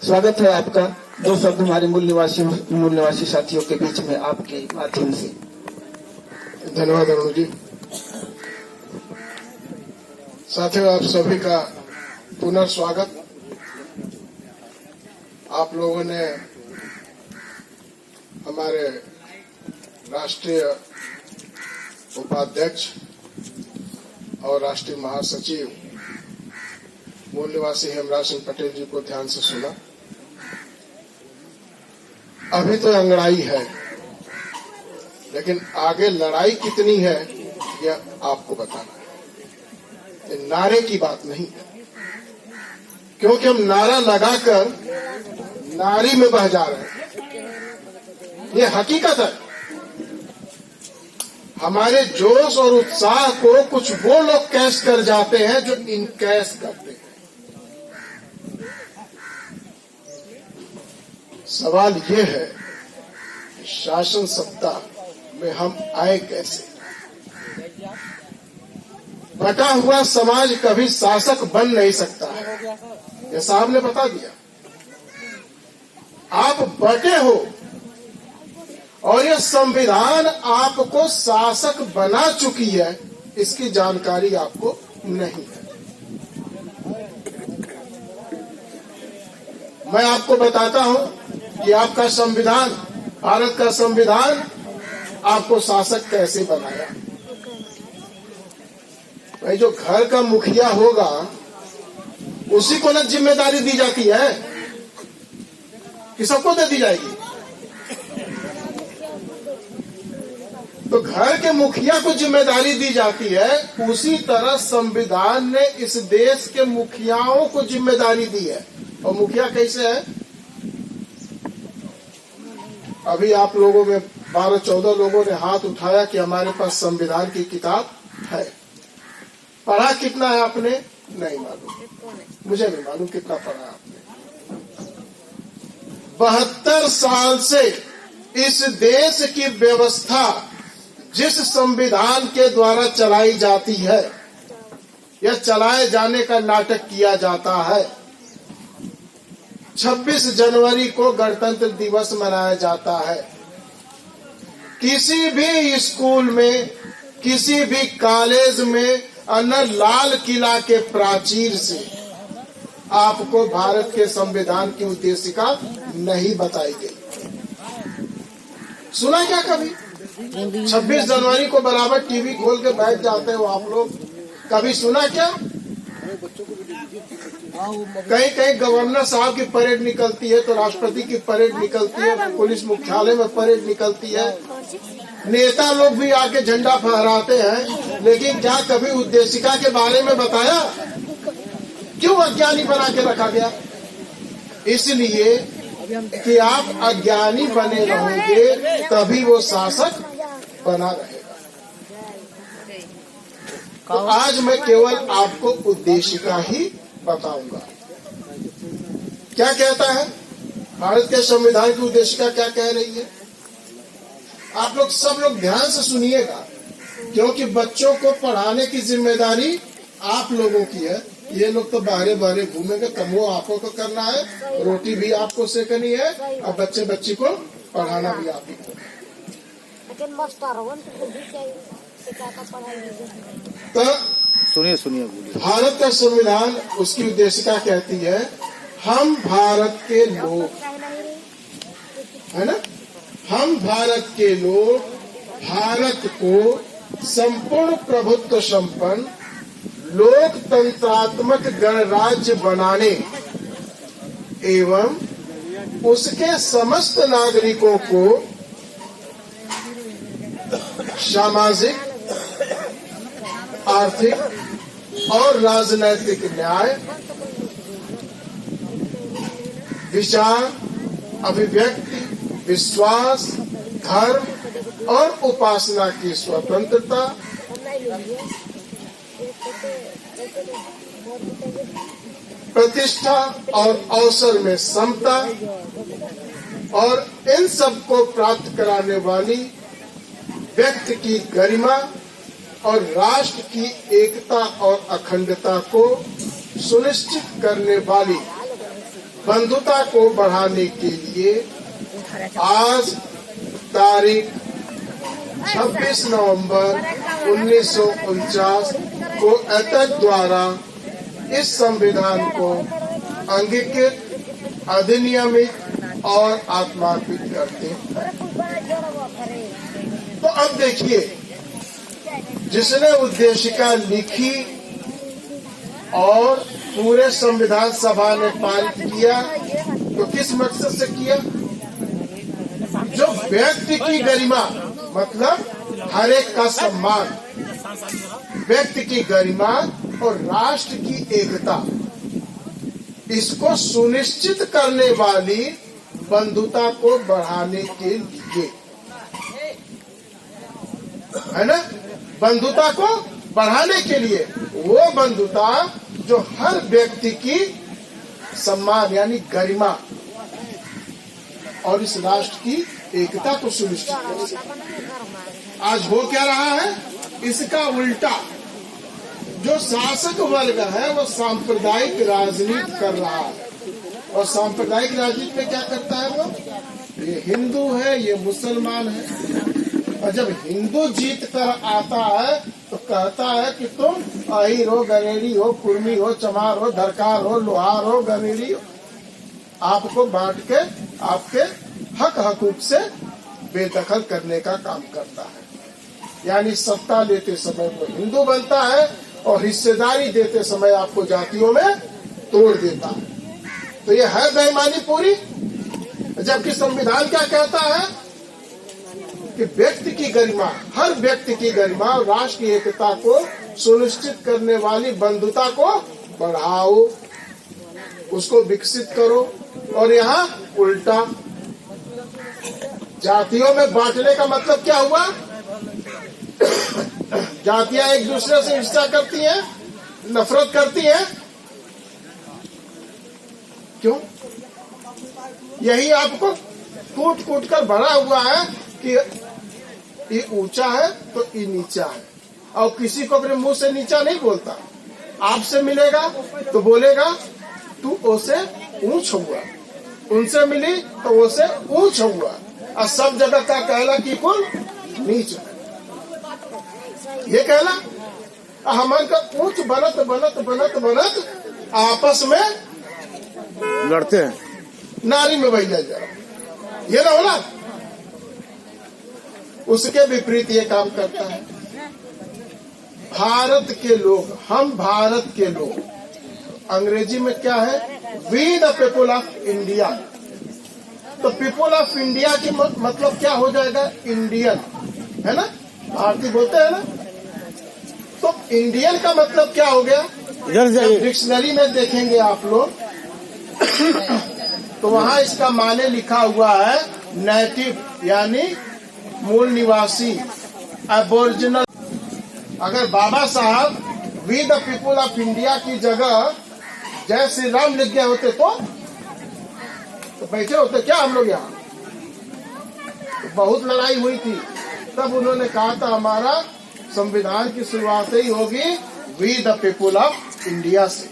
स्वागत है आपका। दो शब्द हमारे मूल निवासी साथियों के बीच में आपके माध्यम से। धन्यवाद अरुण जी। साथियों, आप सभी का पुनर्स्वागत। आप लोगों ने हमारे राष्ट्रीय उपाध्यक्ष और राष्ट्रीय महासचिव मूल निवासी हेमराज सिंह पटेल जी को ध्यान से सुना। अभी तो अंगड़ाई है, लेकिन आगे लड़ाई कितनी है यह आपको बताना है। ये नारे की बात नहीं है, क्योंकि हम नारा लगाकर नारी में बह जा रहे हैं। ये हकीकत है। हमारे जोश और उत्साह को कुछ वो लोग कैश कर जाते हैं जो इनकैश करते हैं। सवाल ये है कि शासन सत्ता में हम आए कैसे। बटा हुआ समाज कभी शासक बन नहीं सकता है, यह साहब ने बता दिया। आप बटे हो और यह संविधान आपको शासक बना चुकी है, इसकी जानकारी आपको नहीं है। मैं आपको बताता हूं कि आपका संविधान, भारत का संविधान आपको शासक कैसे बनाया। भाई, जो घर का मुखिया होगा उसी को ना जिम्मेदारी दी जाती है कि सबको दे दी जाएगी। तो घर के मुखिया को जिम्मेदारी दी जाती है, उसी तरह संविधान ने इस देश के मुखियाओं को जिम्मेदारी दी है। और मुखिया कैसे है? अभी आप लोगों में 12-14 लोगों ने हाथ उठाया कि हमारे पास संविधान की किताब है। पढ़ा कितना है आपने? नहीं मालूम, मुझे नहीं मालूम कितना पढ़ा आपने। 72 साल से इस देश की व्यवस्था जिस संविधान के द्वारा चलाई जाती है, यह चलाए जाने का नाटक किया जाता है। 26 जनवरी को गणतंत्र दिवस मनाया जाता है। किसी भी स्कूल में, किसी भी कॉलेज में अंदर लाल किला के प्राचीर से आपको भारत के संविधान की उद्देशिका नहीं बताई गई। सुना क्या कभी? 26 जनवरी को बराबर टीवी खोल के बैठ जाते हो आप लोग। कभी सुना क्या? कहीं कहीं गवर्नर साहब की परेड निकलती है तो राष्ट्रपति की परेड निकलती है, पुलिस मुख्यालय में परेड निकलती है, नेता लोग भी आके झंडा फहराते हैं। लेकिन क्या कभी उद्देशिका के बारे में बताया? क्यों अज्ञानी बना के रखा गया? इसलिए कि आप अज्ञानी बने रहोगे तभी वो शासक बना रहेगा। तो आज मैं केवल आपको उद्देशिका ही बताऊंगा। क्या कहता है भारत के संविधान की उद्देशिका? क्या कह रही है? आप लोग सब लोग ध्यान से सुनिएगा, क्योंकि बच्चों को पढ़ाने की जिम्मेदारी आप लोगों की है। ये लोग तो बाहरे बाहरे घूमेंगे, कमो आपको को करना है, रोटी भी आपको सेकनी है, और बच्चे बच्ची को पढ़ाना भी आप ही को। तो सुनिए भारत का संविधान, उसकी उद्देशिका कहती है, हम भारत के लोग, है ना, हम भारत के लोग भारत को संपूर्ण प्रभुत्व संपन्न लोकतंत्रात्मक गणराज्य बनाने एवं उसके समस्त नागरिकों को सामाजिक, आर्थिक और राजनैतिक न्याय, विचार, अभिव्यक्ति, विश्वास, धर्म और उपासना की स्वतंत्रता, प्रतिष्ठा और अवसर में समता और इन सब को प्राप्त कराने वाली व्यक्ति की गरिमा और राष्ट्र की एकता और अखंडता को सुनिश्चित करने वाली बंधुता को बढ़ाने के लिए आज तारीख 26 नवंबर 1949 को एटक द्वारा इस संविधान को अंगीकृत, अधिनियमित और आत्मार्पित करते हैं। तो अब देखिए, जिसने उद्देशिका लिखी और पूरे संविधान सभा ने पारित किया, तो किस मकसद से किया? जो व्यक्ति की गरिमा, मतलब हर एक का सम्मान, व्यक्ति की गरिमा और राष्ट्र की एकता, इसको सुनिश्चित करने वाली बंधुता को बढ़ाने के लिए, है ना, बंधुता को बढ़ाने के लिए, वो बंधुता जो हर व्यक्ति की सम्मान यानी गरिमा और इस राष्ट्र की एकता को सुनिश्चित करे। आज हो क्या रहा है? इसका उल्टा जो शासक वर्ग है वो सांप्रदायिक राजनीति कर रहा है। और सांप्रदायिक राजनीति में क्या करता है वो? ये हिंदू है, ये मुसलमान है। और जब हिंदू जीत कर आता है तो कहता है कि तुम अहीर हो, गनेरी हो, कुर्मी हो, चमार हो, धरकार हो, लोहार हो, गनेरी हो। आपको बांट के आपके हक हकूक से बेदखल करने का काम करता है। यानी सत्ता लेते समय वो हिंदू बनता है और हिस्सेदारी देते समय आपको जातियों में तोड़ देता है। तो ये है बेईमानी पूरी। जबकि संविधान क्या कहता है कि व्यक्ति की गरिमा, हर व्यक्ति की गरिमा और राष्ट्र की एकता को सुनिश्चित करने वाली बंधुता को बढ़ाओ, उसको विकसित करो। और यहाँ उल्टा जातियों में बांटने का मतलब क्या हुआ? जातियां एक दूसरे से ईर्ष्या करती हैं, नफरत करती हैं। क्यों? यही आपको कूट कूट कर भरा हुआ है कि ये ऊंचा है तो ये नीचा है। और किसी को अपने मुंह से नीचा नहीं बोलता। आपसे मिलेगा तो बोलेगा तू ओसे ऊंच हुआ, उनसे मिली तो ओसे ऊंच हुआ। और सब जगह का कहला कि कुल नीच है, ये कहला। हमारे का ऊंच बनत बनत बनत बनत आपस में लड़ते हैं, नारी में बह जाए, ये ना होला। उसके विपरीत ये काम करता है। भारत के लोग, हम भारत के लोग, अंग्रेजी में क्या है? We the people of India. तो पीपुल ऑफ इंडिया की मतलब क्या हो जाएगा? इंडियन, है ना, भारतीय बोलते हैं ना। तो इंडियन का मतलब क्या हो गया? डिक्शनरी में देखेंगे आप लोग तो वहां इसका माने लिखा हुआ है नेटिव, यानी मूल निवासी, एबोरिजिनल। अगर Baba Saheb we the people of India की जगह जय श्री राम लिख गए होते तो बैठे होते क्या हम लोग यहाँ? तो बहुत लड़ाई हुई थी। तब उन्होंने कहा था हमारा संविधान की शुरुआत ही होगी we the people of India से।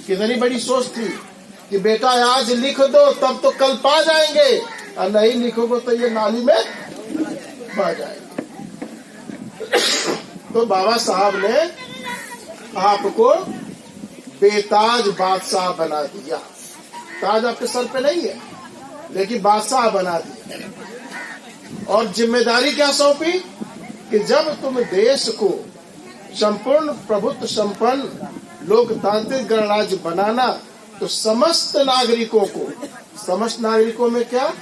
कितनी बड़ी सोच थी कि बेटा आज लिख दो तब तो कल पा जाएंगे, और नहीं लिखोगे तो ये नाली में बह जाएंगे। तो बाबा साहब ने आपको बेताज बादशाह बना दिया। ताज आपके सर पे नहीं है, लेकिन बादशाह बना दिया। और जिम्मेदारी क्या सौंपी कि जब तुम देश को संपूर्ण प्रभुत्व संपन्न लोकतांत्रिक गणराज्य बनाना, तो समस्त नागरिकों को, समस्त नागरिकों में क्या?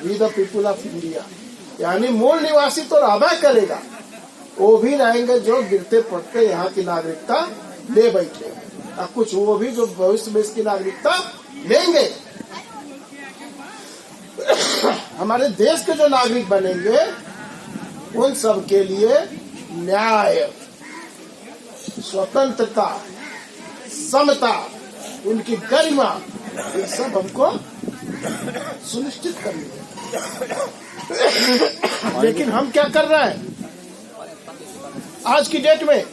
We the people of India, यानी मूल निवासी तो रहबा करेगा, वो भी रहेंगे जो गिरते पड़ते यहाँ की नागरिकता ले बैठे, और कुछ वो भी जो भविष्य में इसकी नागरिकता लेंगे। हमारे देश के जो नागरिक बनेंगे उन सब के लिए न्याय, स्वतंत्रता, समता, उनकी गरिमा, ये सब हमको सुनिश्चित करनी है। लेकिन हम क्या कर रहे हैं आज की डेट में?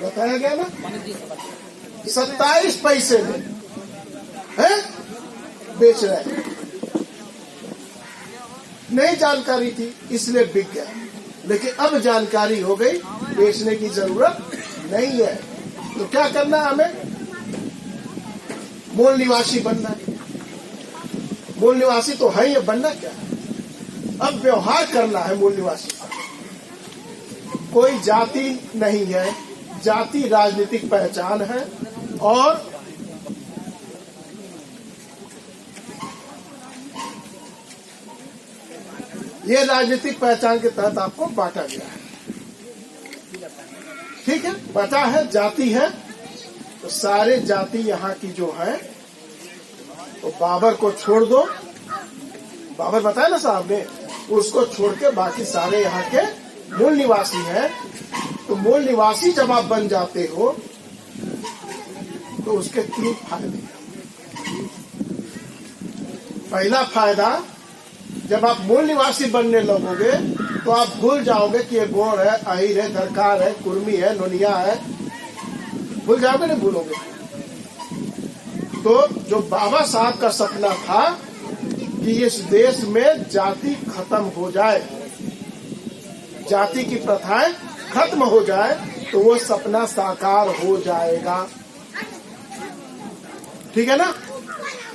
बताया गया ना, 27 पैसे में है बेच रहे हैं। नहीं जानकारी थी इसलिए बिक गया, लेकिन अब जानकारी हो गई, बेचने की जरूरत नहीं है। तो क्या करना है हमें? मूल निवासी बनना है। मूल निवासी तो है, ये बनना क्या है? अब व्यवहार करना है मूल निवासी से। कोई जाति नहीं है, जाति राजनीतिक पहचान है और ये राजनीतिक पहचान के तहत आपको बांटा गया है। ठीक है, बटा है, जाति है, तो सारे जाति यहाँ की जो है तो बाबर को छोड़ दो। बाबर बताया ना साहब ने, उसको छोड़ के बाकी सारे यहाँ के मूल निवासी हैं। तो मूल निवासी जब आप बन जाते हो तो उसके 3 फायदे। पहला फायदा, जब आप मूल निवासी बनने लगोगे तो आप भूल जाओगे कि ये गोर है, अहिर है, दरकार है, कुर्मी है, नोनिया है। भूल जाओगे, नहीं भूलोगे। तो जो बाबा साहब का सपना था कि इस देश में जाति खत्म हो जाए, जाति की प्रथाएं खत्म हो जाए, तो वो सपना साकार हो जाएगा। ठीक है ना?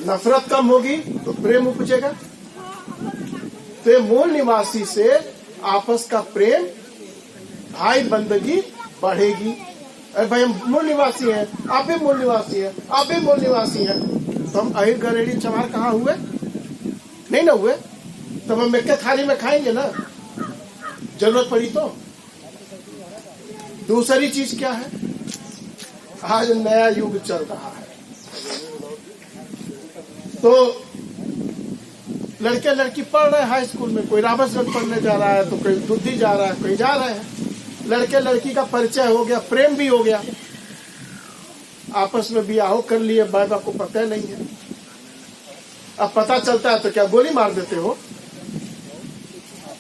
नफरत कम होगी तो प्रेम उपजेगा। तो मूल निवासी से आपस का प्रेम, भाई बंदगी बढ़ेगी। अरे भाई हम मूल निवासी हैं, आप भी मूल निवासी हैं, आप भी मूल निवासी हैं, तो हम अहिर गरेड़ी चमार कहाँ हुए? नहीं ना हुए। तब हम एक थाली में खाएंगे ना, जरूरत पड़ी तो। दूसरी चीज क्या है? आज नया युग चल रहा है, तो लड़के लड़की पढ़ रहे हैं हाई स्कूल में। कोई राबर्ट्सगंज पढ़ने जा रहा है, तो कोई दुद्धी जा रहा है, कोई जा रहे हैं। लड़के लड़की का परिचय हो गया, प्रेम भी हो गया, आपस में ब्याह कर लिए, माँ बाप को पता नहीं है। अब पता चलता है तो क्या गोली मार देते हो?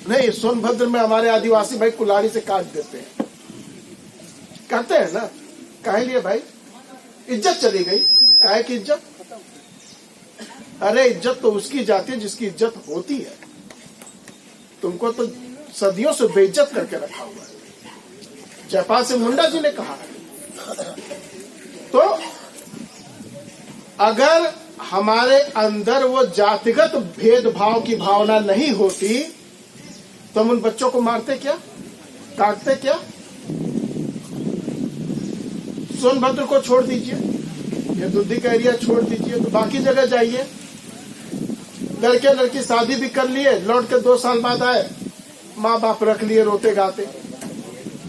नहीं, सोनभद्र में हमारे आदिवासी भाई कुल्हाड़ी से काट देते हैं। कहते हैं ना, काहे लिए भाई? इज्जत चली गई। काहे की इज्जत? अरे इज्जत तो उसकी जाती है जिसकी इज्जत होती है। तुमको तो सदियों से बेइज्जत करके रखा हुआ है। जयपाल सिंह मुंडा जी ने कहा है। तो अगर हमारे अंदर वो जातिगत भेदभाव की भावना नहीं होती तो हम उन बच्चों को मारते क्या, काटते क्या? सोनभद्र को छोड़ दीजिए, ये दुद्धी का एरिया छोड़ दीजिए, तो बाकी जगह जाइए। लड़के लड़की शादी भी कर लिए, लौट के 2 साल बाद आए, माँ बाप रख लिए रोते गाते।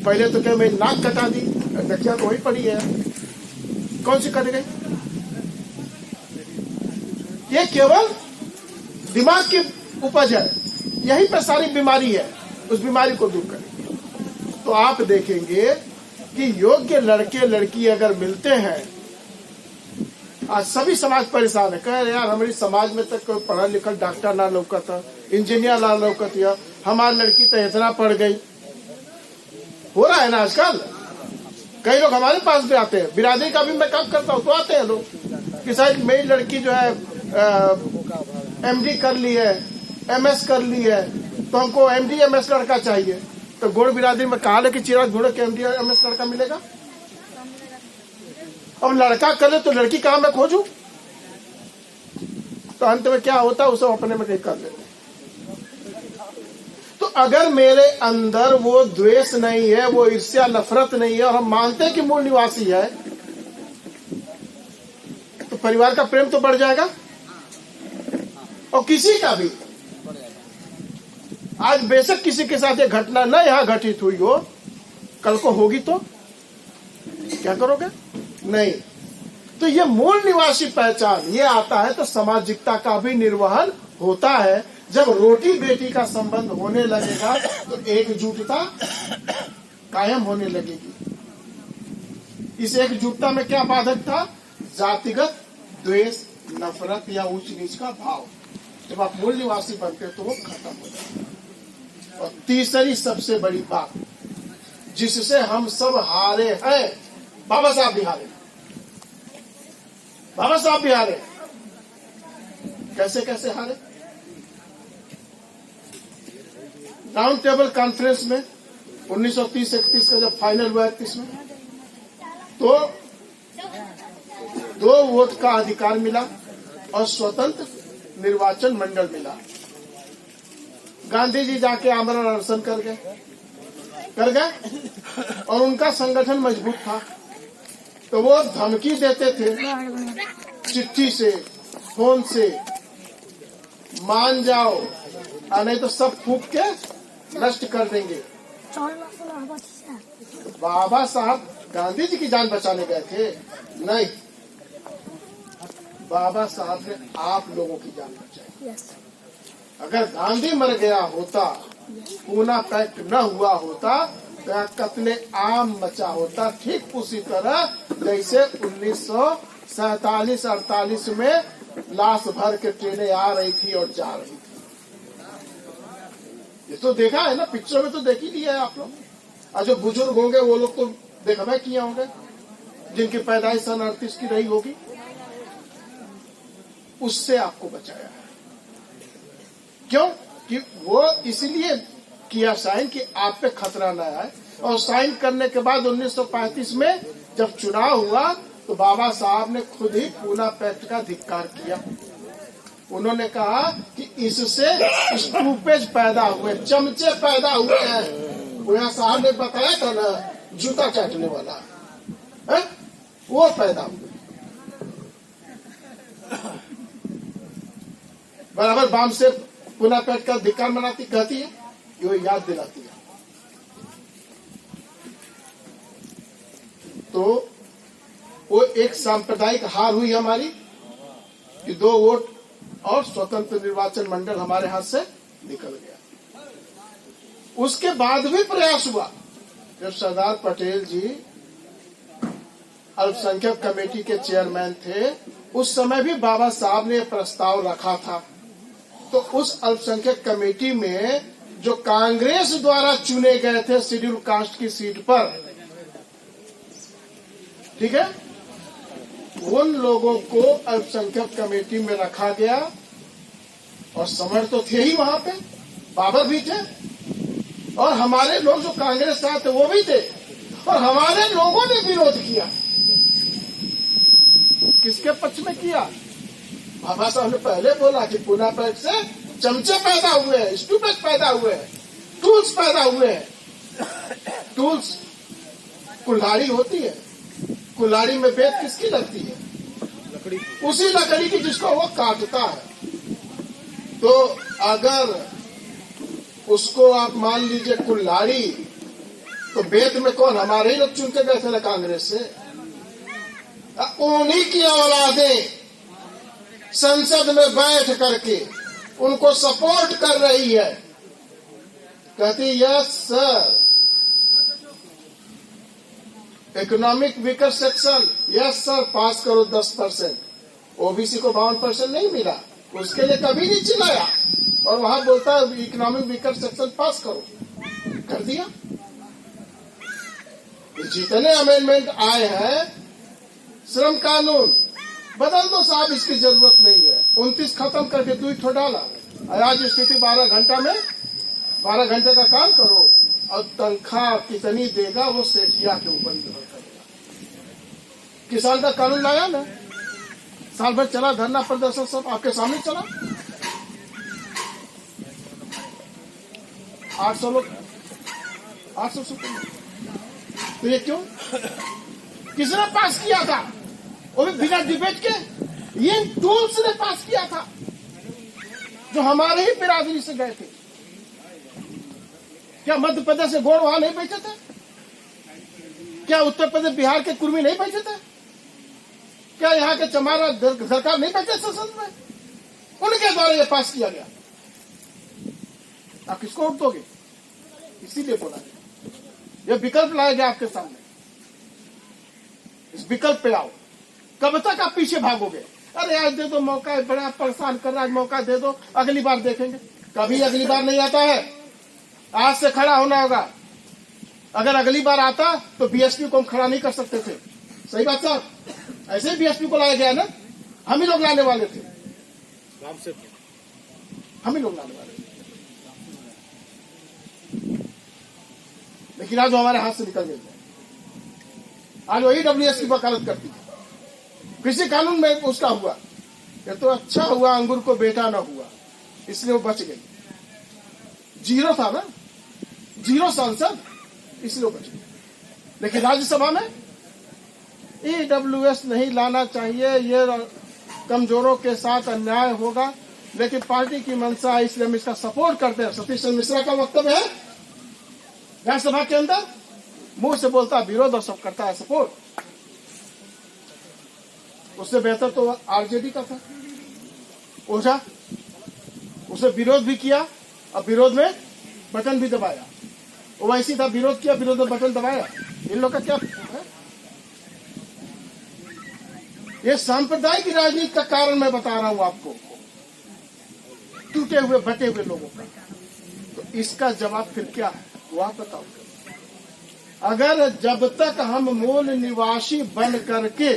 पहले तो क्या मेरी नाक कटा दी, नकिया तो वही पड़ी है, कौन सी कट गई? ये केवल दिमाग की उपज है, यहीं पर सारी बीमारी है। उस बीमारी को दूर करें तो आप देखेंगे कि योग्य लड़के लड़की अगर मिलते हैं, आज सभी समाज परेशान है। कह रहे यार हमारी समाज में तक कोई पढ़ा लिखा डॉक्टर ना लौकता, इंजीनियर ना लौकतिया, हमारी लड़की तो इतना पढ़ गई। हो रहा है ना आजकल। कई लोग हमारे पास भी आते हैं, बिरादरी का भी मैं काम करता हूँ, तो आते हैं लोग कि शायद मेरी लड़की जो है MD कर ली है, MS कर ली है, तो हमको MD MS लड़का चाहिए। तो गोड़ बिरादरी में कहा कि चिराग घोड़े के MD MS लड़का मिलेगा? अब लड़का करे तो लड़की कहाँ मैं खोजूं? तो अंत में क्या होता है, उसे अपने में कहीं कर लेते। तो अगर मेरे अंदर वो द्वेष नहीं है, वो ईर्ष्या नफरत नहीं है, और हम मानते हैं कि मूल निवासी है, तो परिवार का प्रेम तो बढ़ जाएगा। और किसी का भी, आज बेशक किसी के साथ ये घटना न यहाँ घटित हुई हो, कल को होगी तो क्या करोगे? नहीं। तो ये मूल निवासी पहचान ये आता है तो सामाजिकता का भी निर्वहन होता है। जब रोटी बेटी का संबंध होने लगेगा तो एकजुटता कायम होने लगेगी। इस एकजुटता में क्या बाधक था? जातिगत द्वेष, नफरत या ऊंच नीच का भाव। जब आप मूल निवासी बनते तो वो खत्म हो जाता। और तीसरी सबसे बड़ी बात जिससे हम सब हारे हैं, बाबा साहब भी हारे, बाबा साहब भी हारे। कैसे कैसे हारे? राउंड टेबल कॉन्फ्रेंस में 1930-31 का जब फाइनल हुआ 31 में, तो 2 वोट का अधिकार मिला और स्वतंत्र निर्वाचन मंडल मिला। गांधी जी जाके आमरण अनशन कर गए और उनका संगठन मजबूत था, तो वो धमकी देते थे चिट्ठी से, फोन से, मान जाओ और नहीं तो सब फूंक के नष्ट कर देंगे। बाबा साहब गांधी जी की जान बचाने गए थे? नहीं, बाबा साहब ने आप लोगों की जान बचाई। अगर गांधी मर गया होता, पूना पैक्ट न हुआ होता, तो कत्ले आम मचा होता। ठीक उसी तरह जैसे 1947-48 में लाश भर के ट्रेनें आ रही थी और जा रही थी। ये तो देखा है ना, पिक्चर में तो देख ही लिया है आप लोग। और जो बुजुर्ग होंगे वो लोग तो देखा किए होंगे, जिनकी पैदाइश सन 38 की रही होगी। उससे आपको बचाया है। क्यों? कि वो इसलिए किया साइन कि आप पे खतरा न आए। और साइन करने के बाद 1935 में जब चुनाव हुआ तो बाबा साहब ने खुद ही पूना पैक्ट का धिक्कार किया। उन्होंने कहा कि इससे स्टूपेज पैदा हुए, चमचे पैदा हुए हैं। पूना साहब ने बताया था ना, जूता चाटने वाला है, वो पैदा हुए। बराबर बाम से पूना पैक्ट का धिक्कार मनाती कहती है, वो याद दिलाती है। तो वो एक सांप्रदायिक हार हुई हमारी कि 2 वोट और स्वतंत्र निर्वाचन मंडल हमारे हाथ से निकल गया। उसके बाद भी प्रयास हुआ। जब सरदार पटेल जी अल्पसंख्यक कमेटी के चेयरमैन थे, उस समय भी बाबा साहब ने प्रस्ताव रखा था। तो उस अल्पसंख्यक कमेटी में जो कांग्रेस द्वारा चुने गए थे शेड्यूल कास्ट की सीट पर, ठीक है, उन लोगों को अल्पसंख्यक कमेटी में रखा गया। और समर तो थे ही वहां पे, बाबर भी थे, और हमारे लोग जो कांग्रेस से थे वो भी थे, और हमारे लोगों ने विरोध किया। किसके पक्ष में किया? बाबा साहब ने पहले बोला कि पूना पैक्ट से चमचे पैदा हुए हैं, स्टूपेज पैदा हुए हैं, टूल्स पैदा हुए हैं। टूल्स कुल्हाड़ी होती है, कुल्हाड़ी में बेत किसकी लगती है? लकड़ी, उसी लकड़ी की जिसको वो काटता है। तो अगर उसको आप मान लीजिए कुल्हाड़ी, तो बेत में कौन? हमारे ही लोग चुन के गए थे ना कांग्रेस से। उन्हीं की औलादें संसद में बैठ करके उनको सपोर्ट कर रही है, कहती yes sir, economic weaker section, yes sir, pass करो 10%। ओबीसी को 52% नहीं मिला, उसके लिए कभी नहीं चिल्लाया, और वहां बोलता है इकोनॉमिक वीकर सेक्शन पास करो, कर दिया। जितने अमेंडमेंट आए हैं, श्रम कानून बदल दो साहब, इसकी जरूरत नहीं है। 29 खत्म करके 2 ठो डाला। आज स्थिति 12 घंटा में 12 घंटे का काम करो, और तनख्वाह कितनी देगा वो सेठिया के ऊपर निर्भर करेगा। किसान का कानून लाया ना, साल भर चला, धरना प्रदर्शन सब आपके सामने चला। 800 लोग, 800 सुप्रीम। तो ये क्यों? किसने पास किया था? वो भी बिना डिबेट के, ये टूल्स ने पास किया था, जो हमारे ही बिरादरी से गए थे। क्या मध्य प्रदेश से गोड़ वहां नहीं बेचे थे? क्या उत्तर प्रदेश बिहार के कुर्मी नहीं बेचे थे? क्या यहाँ के चमारा सरकार नहीं बेचे संसद में? उनके द्वारा ये पास किया गया। आप किसको वोट दोगे? इसीलिए बोला ये विकल्प लाया गया आपके सामने। इस विकल्प पे आओ। कब तक आप पीछे भागोगे? अरे आज दे दो मौका, बड़ा परेशान कर रहा है, मौका दे दो, अगली बार देखेंगे। कभी अगली बार नहीं आता है, आज से खड़ा होना होगा। अगर अगली बार आता तो बीएसपी को हम खड़ा नहीं कर सकते थे। सही बात साहब, ऐसे ही बीएसपी को लाया गया ना। हम ही लोग लाने वाले थे, हम ही लोग लाने वाले थे, लेकिन आज वो हमारे हाथ से निकल गए। आज वही डब्ल्यूएस की वकालत करती है। कृषि कानून में उसका हुआ, ये तो अच्छा हुआ अंगूर को बेटा न हुआ, इसलिए वो बच गई। जीरो था ना, जीरो सांसद, इसलिए वो बच गई। लेकिन राज्यसभा में ईडब्ल्यूएस नहीं लाना चाहिए, ये कमजोरों के साथ अन्याय होगा, लेकिन पार्टी की मंशा है, इसलिए हम इसका सपोर्ट करते हैं। सतीश चंद्र मिश्रा का वक्तव्य है राज्यसभा के अंदर, मुंह से बोलता विरोध और सब करता है सपोर्ट। उससे बेहतर तो आरजेडी का था ओझा, उसे विरोध भी किया और विरोध में बटन भी दबाया। ओवैसी था, विरोध किया, विरोध में बटन दबाया। इन लोग का क्या है? ये सांप्रदायिक राजनीति का कारण मैं बता रहा हूं आपको, टूटे हुए बटे हुए लोगों का। तो इसका जवाब फिर क्या है वो आप बताओ। अगर जब तक हम मूल निवासी बन करके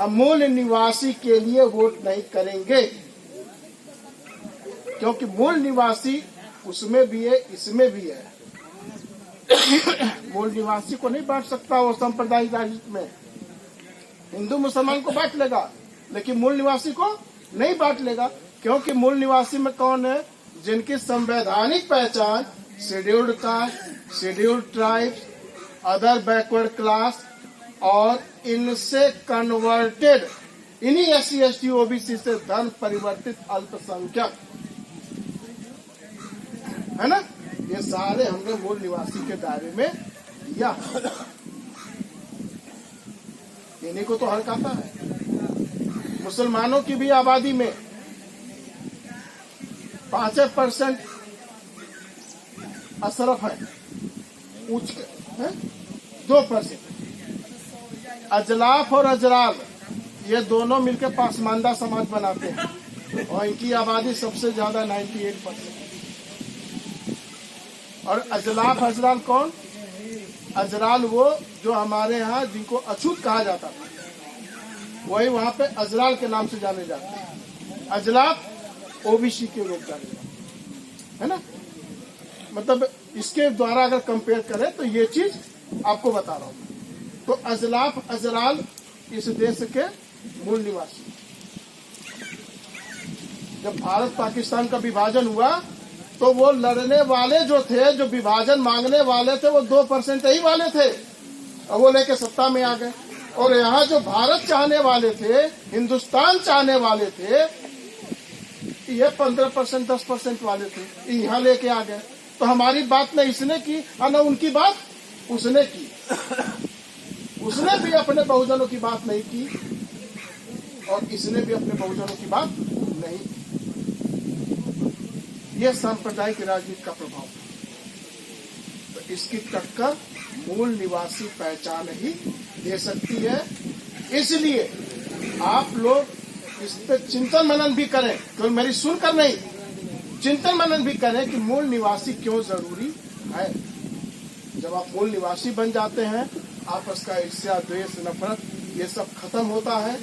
मूल निवासी के लिए वोट नहीं करेंगे, क्योंकि मूल निवासी उसमें भी है इसमें भी है। मूल निवासी को नहीं बांट सकता वो सांप्रदायिक राजनीति में। हिंदू मुसलमान को बांट लेगा, लेकिन मूल निवासी को नहीं बांट लेगा, क्योंकि मूल निवासी में कौन है? जिनकी संवैधानिक पहचान scheduled caste, scheduled tribes, other backward class और इनसे कन्वर्टेड, इन्हीं SC ST OBC से धर्म परिवर्तित अल्पसंख्यक है ना, ये सारे हमने मूल निवासी के दायरे में दिया। इन्हीं को तो हड़काता है। मुसलमानों की भी आबादी में 5% अशरफ है, उच्च है 2%। अजलाफ और अजराल ये दोनों मिलकर पासमानदा समाज बनाते हैं और इनकी आबादी सबसे ज्यादा 98%। और अजलाफ अजराल कौन? अजराल वो जो हमारे यहाँ जिनको अछूत कहा जाता था, वही वहां पे अजराल के नाम से जाने जाते हैं। अजलाफ OBC के लोग जाने जाते है ना। मतलब इसके द्वारा अगर कंपेयर करें तो ये चीज आपको बता रहा हूं। तो अजलाफ अजराल इस देश के मूल निवासी। जब भारत पाकिस्तान का विभाजन हुआ तो वो लड़ने वाले जो थे, जो विभाजन मांगने वाले थे, वो 2% ही वाले थे और वो लेके सत्ता में आ गए। और यहाँ जो भारत चाहने वाले थे, हिंदुस्तान चाहने वाले थे, ये 15% 10% वाले थे, यहाँ लेके आ गए। तो हमारी बात न इसने की और न उनकी बात उसने की। उसने भी अपने बहुजनों की बात नहीं की और इसने भी अपने बहुजनों की बात नहीं की। यह सांप्रदायिक राजनीति का प्रभाव है। तो इसकी टक्कर मूल निवासी पहचान ही दे सकती है। इसलिए आप लोग इस पर चिंतन मनन भी करें, केवल मेरी सुनकर नहीं, चिंतन मनन भी करें कि मूल निवासी क्यों जरूरी है। जब आप मूल निवासी बन जाते हैं, आपस का ईर्ष्या, द्वेष, नफरत ये सब खत्म होता है।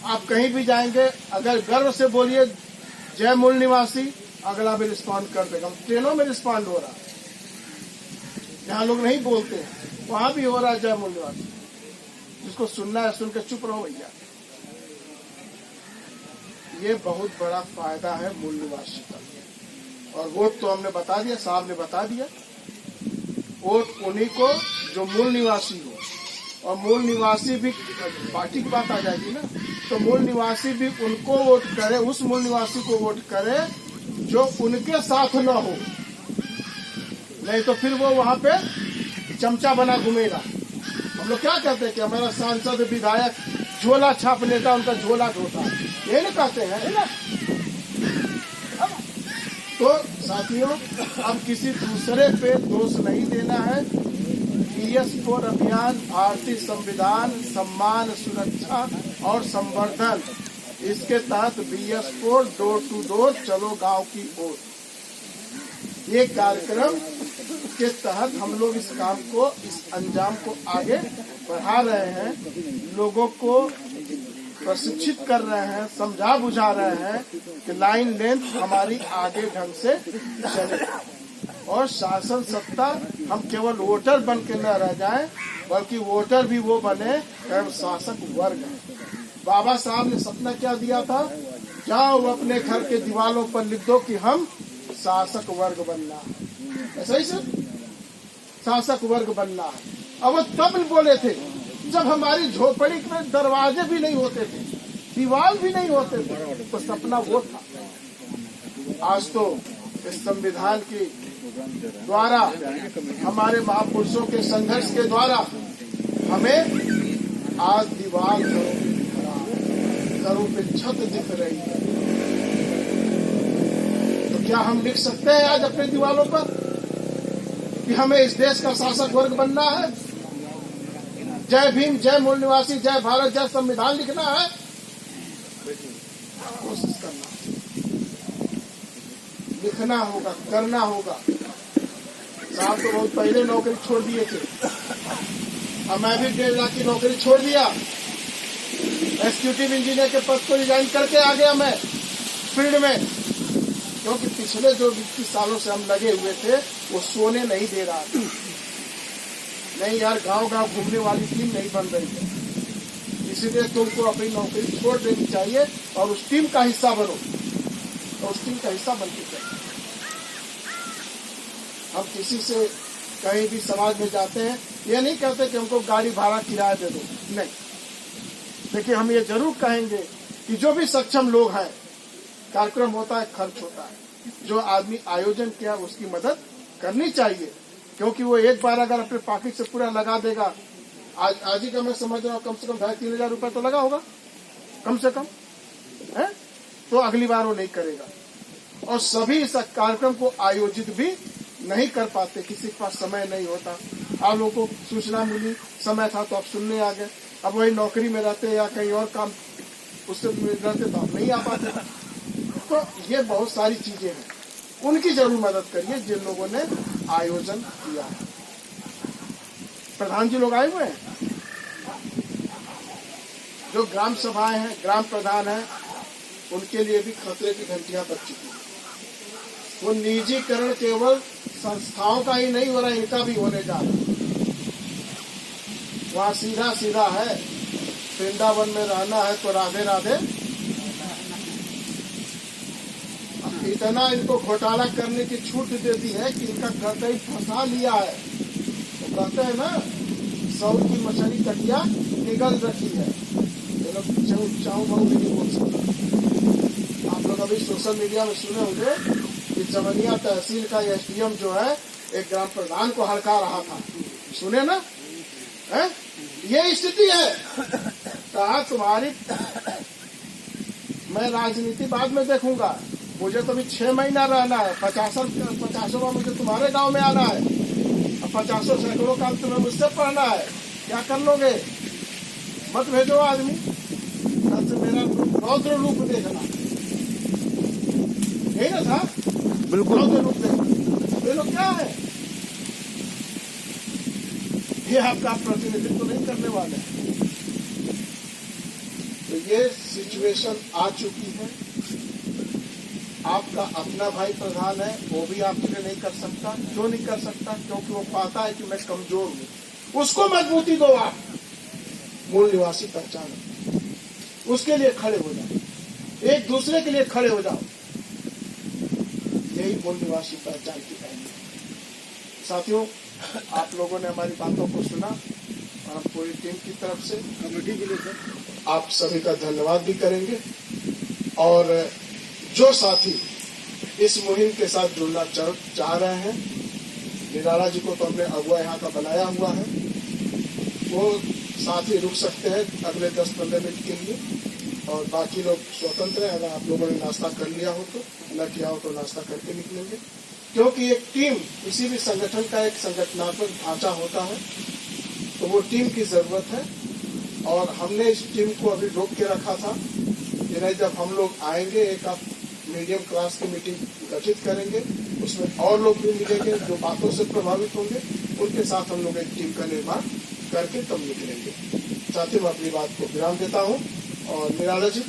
आप कहीं भी जाएंगे, अगर गर्व से बोलिए जय मूल निवासी, अगला भी रिस्पॉन्ड कर देगा। ट्रेनों में रिस्पॉन्ड हो रहा है, जहाँ लोग नहीं बोलते हैं वहां भी हो रहा है जय मूल निवासी। जिसको सुनना है सुनकर चुप रहो भैया। ये बहुत बड़ा फायदा है मूल निवासी का। और वोट तो हमने बता दिया, साहब ने बता दिया, वोट उन्हीं को जो मूल निवासी हो। और मूल निवासी भी, पार्टी की बात आ जाएगी ना, तो मूल निवासी भी उनको वोट करे, उस मूल निवासी को वोट करे जो उनके साथ न हो, नहीं तो फिर वो वहां पे चमचा बना घूमेगा। हम लोग क्या कहते हैं कि हमारा सांसद विधायक झोला छाप लेता, उनका झोला ढोता, यही ना कहते हैं ना। तो साथियों, अब किसी दूसरे पे दोष नहीं देना है। BS4 अभियान भारतीय संविधान, सम्मान, सुरक्षा और संवर्धन, इसके तहत BS4 डोर टू डोर चलो गांव की ओर, ये कार्यक्रम के तहत हम लोग इस काम को, इस अंजाम को आगे बढ़ा रहे हैं। लोगों को प्रशिक्षित कर रहे हैं, समझा बुझा रहे हैं कि लाइन लेंथ हमारी आगे ढंग से चले और शासन सत्ता हम केवल वोटर बन के न रह जाएं, बल्कि वोटर भी वो बने एवं शासक वर्ग है। बाबा साहब ने सपना क्या दिया था? जाओ अपने घर के दीवारों पर लिख दो कि हम शासक वर्ग बनना है। ऐसा ही सर, शासक वर्ग बनना है। अब वो तब बोले थे जब हमारी झोपड़ी में दरवाजे भी नहीं होते थे, दीवार भी नहीं होते थे, तो सपना वो था। आज तो इस संविधान की द्वारा, हमारे महापुरुषों के संघर्ष के द्वारा हमें आज दीवार घरों पे छत दिख रही है। तो क्या हम लिख सकते हैं आज अपने दीवारों पर कि हमें इस देश का शासक वर्ग बनना है? जय भीम, जय मूल निवासी, जय भारत, जय संविधान लिखना है? कोशिश करना, लिखना होगा, करना होगा। साहब तो बहुत पहले नौकरी छोड़ दिए थे, और मैं भी 1.5 लाख की नौकरी छोड़ दिया। एग्जीक्यूटिव इंजीनियर के पद को रिजाइन करके आ गया मैं फील्ड में, क्योंकि पिछले जो 20 सालों से हम लगे हुए थे वो सोने नहीं दे रहा था। नहीं यार, गांव गांव घूमने वाली टीम नहीं बन रही है, इसीलिए तुमको अपनी नौकरी छोड़ देनी चाहिए और उस टीम का हिस्सा बनो, और उस टीम का हिस्सा बनते चाहिए। हम किसी से कहीं भी समाज में जाते हैं, ये नहीं कहते कि हमको गाड़ी भाड़ा किराया दे दो, नहीं। देखिए, हम ये जरूर कहेंगे कि जो भी सक्षम लोग हैं, कार्यक्रम होता है, खर्च होता है, जो आदमी आयोजन किया उसकी मदद करनी चाहिए, क्योंकि वो एक बार अगर अपने पॉकेट से पूरा लगा देगा, आज ही का मैं समझ रहा हूँ कम से कम 2,500-3 हजार रुपए तो लगा होगा कम से कम, है? तो अगली बार वो नहीं करेगा। और सभी इस कार्यक्रम को आयोजित भी नहीं कर पाते, किसी के पास समय नहीं होता। आप लोगों को सूचना मिली, समय था तो आप सुनने आ गए। अब वही नौकरी में रहते या कहीं और काम उससे रहते तो आप नहीं आ पाते। तो ये बहुत सारी चीजें हैं, उनकी जरूर मदद करिए जिन लोगों ने आयोजन किया है। प्रधान जी लोग आए हुए हैं, जो ग्राम सभाएं हैं, ग्राम प्रधान हैं, उनके लिए भी खतरे की घंटियां बज चुकी हैं। वो निजीकरण केवल संस्थाओं का ही नहीं हो रहा, इनका भी होने जा रहा है। वहां सीधा सीधा है, वृंदावन में रहना है तो राधे राधे। इतना इनको घोटाला करने की छूट दे दी है कि इनका कतई फंसा लिया है। तो कहते हैं ना, सौ की मछली कटिया निगल रखी है। ये लोग चाऊ बहु भी नहीं बोल सकते। आप लोग अभी सोशल मीडिया में सुने होंगे कि चमनिया तहसील का एसडीएम जो है एक ग्राम प्रधान को हड़का रहा था, सुने ना? है? ये स्थिति है। कहा तुम्हारी, मैं राजनीति बाद में देखूंगा, मुझे तो अभी 6 महीना रहना है। 50वां मुझे तुम्हारे गांव में आना है, अब 50 सैकड़ों काम तुम्हें मुझसे पढ़ना है। क्या कर लोगे? मत भेजो आदमी, मेरा रौद्र रूप देखना, यही ना था? बिल्कुल, रौद्र रूप देखना। ये लोग क्या है? ये आपका प्रतिनिधित्व तो नहीं करने वाले हैं। तो ये सिचुएशन आ चुकी है। आपका अपना भाई प्रधान है, वो भी आपके लिए नहीं कर सकता। क्यों नहीं कर सकता? क्योंकि वो पाता है कि मैं कमजोर हूं। उसको मजबूती दो, आप मूल निवासी पहचान, उसके लिए खड़े हो जाओ, एक दूसरे के लिए खड़े हो जाओ। यही मूल निवासी पहचान की पहली। साथियों, आप लोगों ने हमारी बातों को सुना और हम पूरी टीम की तरफ से कमेटी के लिए आप सभी का धन्यवाद भी करेंगे। और जो साथी इस मुहिम के साथ जुड़ना चाह रहे हैं, निराला जी को तो हमने अगुआ यहाँ का बनाया हुआ है, वो साथी रुक सकते हैं अगले 10-15 मिनट के लिए, और बाकी लोग स्वतंत्र हैं। अगर आप लोगों ने नाश्ता कर लिया हो तो, न किया हो तो नाश्ता करके निकलेंगे। क्योंकि एक टीम, किसी भी संगठन का एक संगठनात्मक ढांचा होता है, तो वो टीम की जरूरत है। और हमने इस टीम को अभी रोक के रखा था कि जब हम लोग आएंगे, एक आप मीडियम क्लास की मीटिंग गठित करेंगे, उसमें और लोग भी मिलेंगे जो बातों से प्रभावित होंगे, उनके साथ हम लोग एक टीम का निर्माण करके तब निकलेंगे। साथ ही मैं अपनी बात को विराम देता हूँ और निराला जी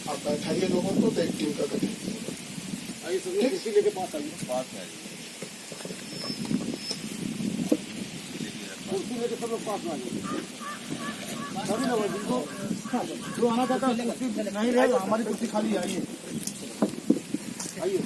आप बैठाइए लोगों को, तो एक टीम का गठन कीजिए। लेके पास आइए, कुर्सी लेके सब लोग पास में आइए। सभी लोग जिनको जो आना चाहता है कुर्सी नहीं रहेगा, हमारी कुर्सी खाली है, आइए आइए।